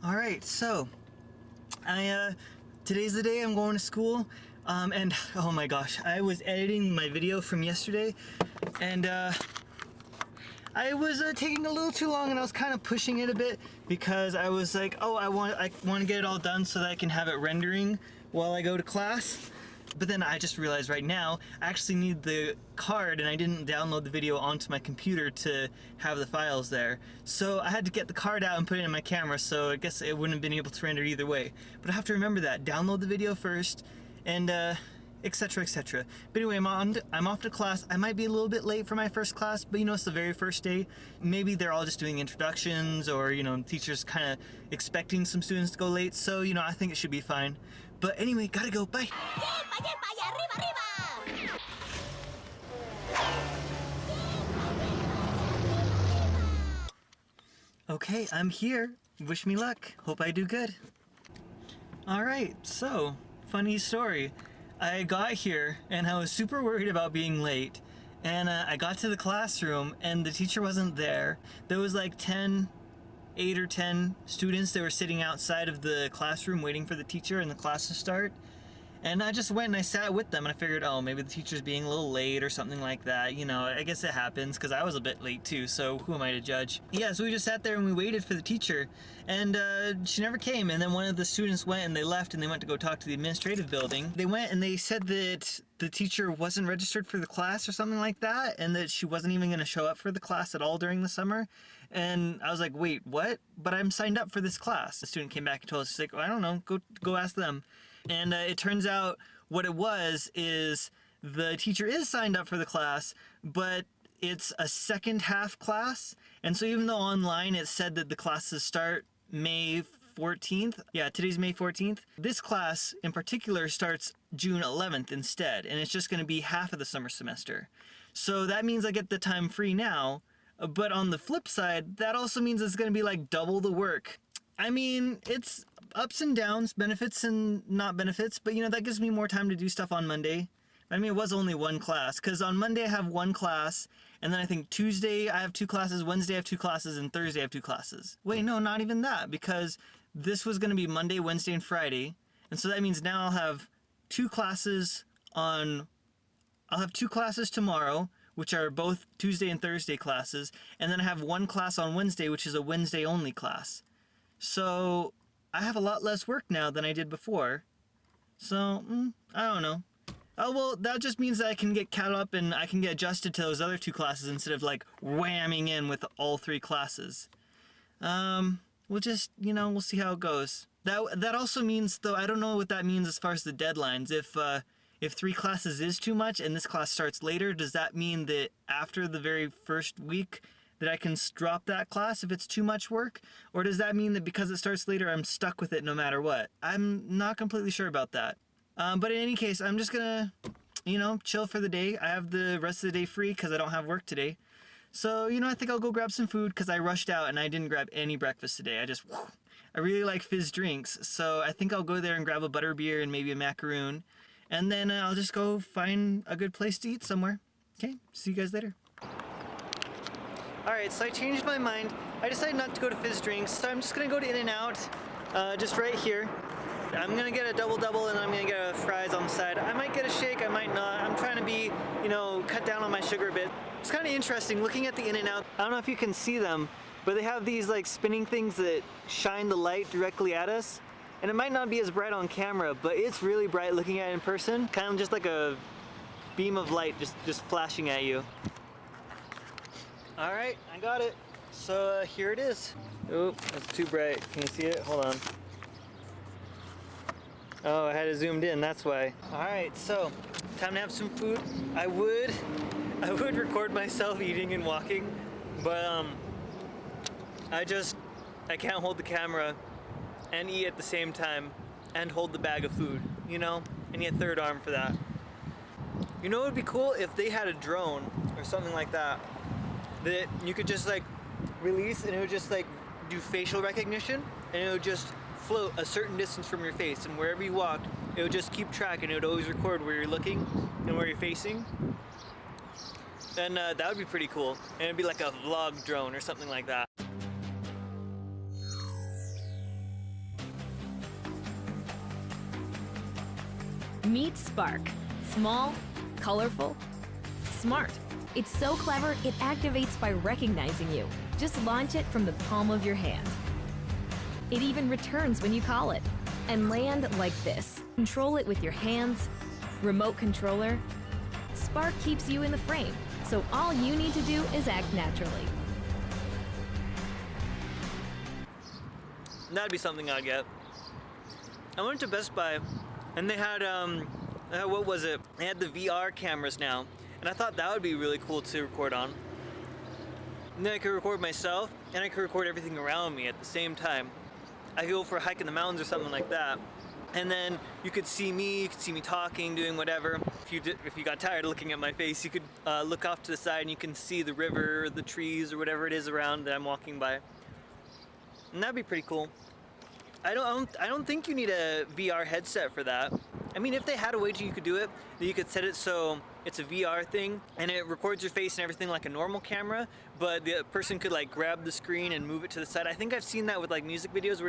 Alright, so today's the day I'm going to school, and oh my gosh, I was editing my video from yesterday, and I was taking a little too long, and I was kind of pushing it a bit because I was like, oh, I want to get it all done so that I can have it rendering while I go to class. But then I just realized right now I actually need the card, and I didn't download the video onto my computer to have the files there. So I had to get the card out and put it in my camera, so I guess it wouldn't have been able to render either way. But I have to remember that. Download the video first, and etc, etc. But anyway, I'm off to class. I might be a little bit late for my first class, but you know, it's the very first day. Maybe they're all just doing introductions, or you know, teachers kind of expecting some students to go late, so you know, I think it should be fine. But anyway, gotta go, bye! Okay, I'm here. Wish me luck. Hope I do good. Alright, so, funny story. I got here and I was super worried about being late, and I got to the classroom and the teacher wasn't there. There was like 8 or 10 students that were sitting outside of the classroom waiting for the teacher and the class to start. And I just went and I sat with them, and I figured, oh, maybe the teacher's being a little late or something like that. You know, I guess it happens, because I was a bit late too, so who am I to judge? Yeah, so we just sat there and we waited for the teacher, and she never came. And then one of the students went and they left, and they went to go talk to the administrative building. They went and they said that the teacher wasn't registered for the class or something like that, and that she wasn't even going to show up for the class at all during the summer. And I was like, wait, what? But I'm signed up for this class. The student came back and told us, she's like, oh, I don't know, go ask them. And it turns out what it was is the teacher is signed up for the class, but it's a second half class. And so even though online it said that the classes start May 14th, yeah, today's May 14th, this class in particular starts June 11th instead, and it's just going to be half of the summer semester. So that means I get the time free now, but on the flip side, that also means it's going to be like double the work. I mean, it's ups and downs, benefits and not benefits, but you know, that gives me more time to do stuff on Monday. I mean, it was only one class, because on Monday I have one class, and then I think Tuesday I have 2 classes, Wednesday I have 2 classes, and Thursday I have 2 classes. Wait, no, not even that, because this was going to be Monday, Wednesday, and Friday, and so that means now I'll have 2 classes tomorrow, which are both Tuesday and Thursday classes, and then I have 1 class on Wednesday, which is a Wednesday only class. So I have a lot less work now than I did before. So, I don't know. Oh, well, that just means that I can get caught up and I can get adjusted to those other 2 classes instead of like whamming in with all 3 classes. We'll just, you know, we'll see how it goes. That also means, though, I don't know what that means as far as the deadlines. If 3 classes is too much and this class starts later, does that mean that after the very first week that I can drop that class if it's too much work? Or does that mean that because it starts later, I'm stuck with it no matter what? I'm not completely sure about that. But in any case, I'm just gonna, you know, chill for the day. I have the rest of the day free because I don't have work today. So, you know, I think I'll go grab some food because I rushed out and I didn't grab any breakfast today. I really like fizz drinks, so I think I'll go there and grab a butterbeer and maybe a macaroon. And then I'll just go find a good place to eat somewhere. Okay, see you guys later. Alright, so I changed my mind. I decided not to go to fizz drinks, so I'm just gonna go to In-N-Out, just right here. I'm gonna get a double-double and I'm gonna get a fries on the side. I might get a shake, I might not. I'm trying to be, you know, cut down on my sugar a bit. It's kind of interesting looking at the In-N-Out. I don't know if you can see them, but they have these like spinning things that shine the light directly at us. And it might not be as bright on camera, but it's really bright looking at it in person. Kind of just like a beam of light just flashing at you. Alright, I got it. So here it is. Oh, that's too bright. Can you see it? Hold on. Oh, I had it zoomed in, that's why. Alright, so time to have some food. I would record myself eating and walking, but I can't hold the camera and eat at the same time and hold the bag of food, you know? I need a third arm for that. You know what would be cool? If they had a drone or something like that you could just like release and it would just like do facial recognition, and it would just float a certain distance from your face, and wherever you walked it would just keep track and it would always record where you're looking and where you're facing. And that would be pretty cool, and it'd be like a vlog drone or something like that. Meet Spark. Small, colorful, smart. It's so clever, it activates by recognizing you. Just launch it from the palm of your hand. It even returns when you call it. And land like this. Control it with your hands, remote controller. Spark keeps you in the frame, so all you need to do is act naturally. That'd be something I'd get. I went to Best Buy and they had, what was it? They had the VR cameras now. And I thought that would be really cool to record on. And then I could record myself and I could record everything around me at the same time. I could go for a hike in the mountains or something like that. And then you could see me talking, doing whatever. If you got tired of looking at my face, you could look off to the side and you can see the river, the trees, or whatever it is around that I'm walking by. And that'd be pretty cool. I don't think you need a VR headset for that. I mean, if they had a way you could do it, that you could set it so it's a VR thing and it records your face and everything like a normal camera, but the person could like grab the screen and move it to the side. I think I've seen that with like music videos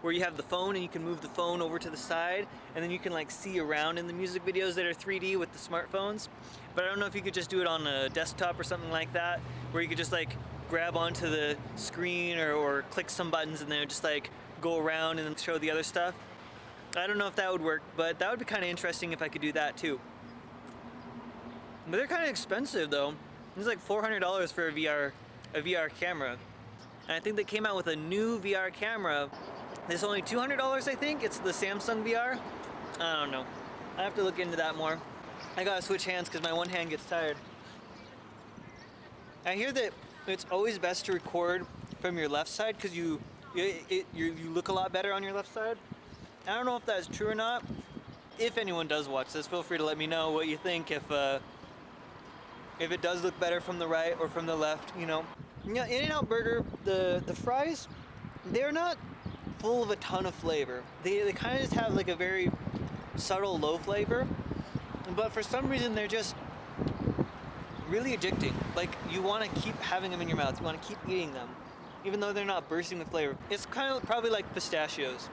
where you have the phone and you can move the phone over to the side and then you can like see around in the music videos that are 3D with the smartphones. But I don't know if you could just do it on a desktop or something like that, where you could just like grab onto the screen or click some buttons and then just like go around and then show the other stuff. I don't know if that would work, but that would be kind of interesting if I could do that too. But they're kind of expensive though. It's like $400 for a VR camera. And I think they came out with a new VR camera. It's only $200, I think. It's the Samsung VR. I don't know. I have to look into that more. I gotta switch hands because my one hand gets tired. I hear that it's always best to record from your left side because you look a lot better on your left side. I don't know if that's true or not. If anyone does watch this, feel free to let me know what you think, if it does look better from the right or from the left, you know. Yeah, In-N-Out Burger, the fries, they're not full of a ton of flavor. They kind of just have like a very subtle low flavor, but for some reason they're just really addicting. Like, you want to keep having them in your mouth. You want to keep eating them, even though they're not bursting with flavor. It's kind of probably like pistachios.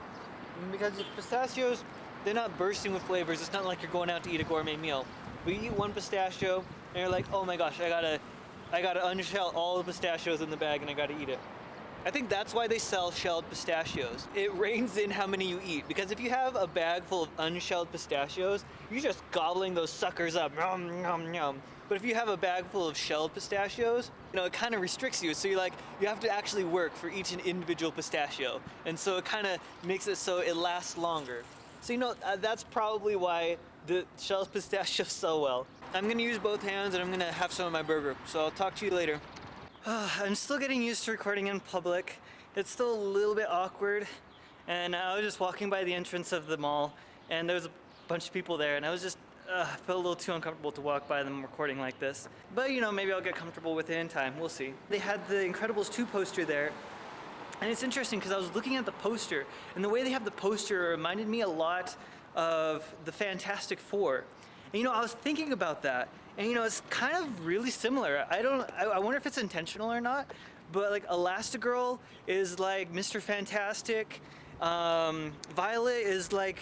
Because pistachios, they're not bursting with flavors. It's not like you're going out to eat a gourmet meal. But you eat one pistachio, and you're like, oh my gosh, I gotta unshell all the pistachios in the bag, and I gotta eat it. I think that's why they sell shelled pistachios. It reins in how many you eat. Because if you have a bag full of unshelled pistachios, you're just gobbling those suckers up. Nom, nom, nom. But if you have a bag full of shelled pistachios, you know, it kind of restricts you. So you have to actually work for each individual pistachio. And so it kind of makes it so it lasts longer. So, you know, that's probably why the shelled pistachios sell well. I'm gonna use both hands and I'm gonna have some of my burger. So I'll talk to you later. I'm still getting used to recording in public. It's still a little bit awkward. And I was just walking by the entrance of the mall and there was a bunch of people there and I was just, I felt a little too uncomfortable to walk by them recording like this. But you know, maybe I'll get comfortable with it in time, we'll see. They had the Incredibles 2 poster there. And it's interesting because I was looking at the poster and the way they have the poster reminded me a lot of the Fantastic Four. And you know, I was thinking about that. And you know, it's kind of really similar. I wonder if it's intentional or not, but like Elastigirl is like Mr. Fantastic. Violet is like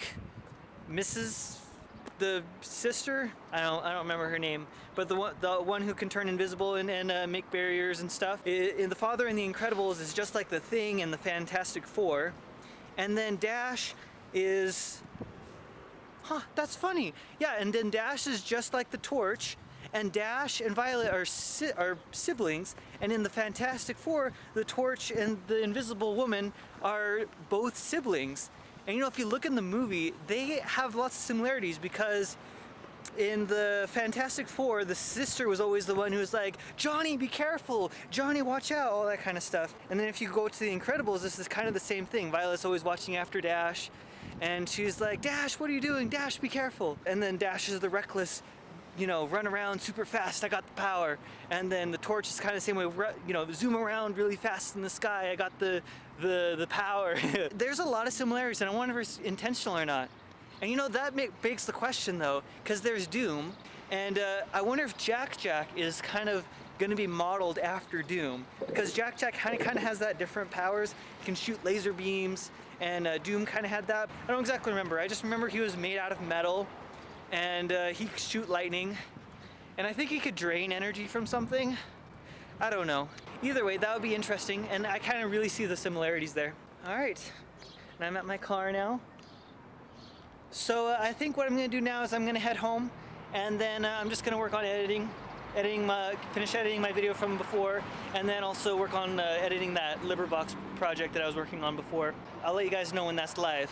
Mrs. the sister. I don't remember her name, but the one who can turn invisible and make barriers and stuff. In the Father in the Incredibles is just like the Thing and the Fantastic Four. And then Dash is, that's funny. Yeah, and then Dash is just like the Torch. And Dash and Violet are siblings, and in the Fantastic Four, the Torch and the Invisible Woman are both siblings. And you know, if you look in the movie, they have lots of similarities because in the Fantastic Four, the sister was always the one who was like, Johnny, be careful, Johnny, watch out, all that kind of stuff. And then if you go to the Incredibles, this is kind of the same thing. Violet's always watching after Dash, and she's like, Dash, what are you doing? Dash, be careful. And then Dash is the reckless, you know, run around super fast, I got the power. And then the Torch is kind of the same way, you know, zoom around really fast in the sky, I got the power. There's a lot of similarities and I wonder if it's intentional or not. And you know, that begs the question though, because there's Doom, and I wonder if Jack Jack is kind of going to be modeled after Doom, because Jack Jack kind of has that different powers. He can shoot laser beams, and Doom kind of had that. I don't exactly remember. I just remember he was made out of metal, and he could shoot lightning, and I think he could drain energy from something. I don't know. Either way, that would be interesting, and I kind of really see the similarities there. All right, and I'm at my car now. So I think what I'm gonna do now is I'm gonna head home, and then I'm just gonna work on finish editing my video from before, and then also work on editing that LibriVox project that I was working on before. I'll let you guys know when that's live.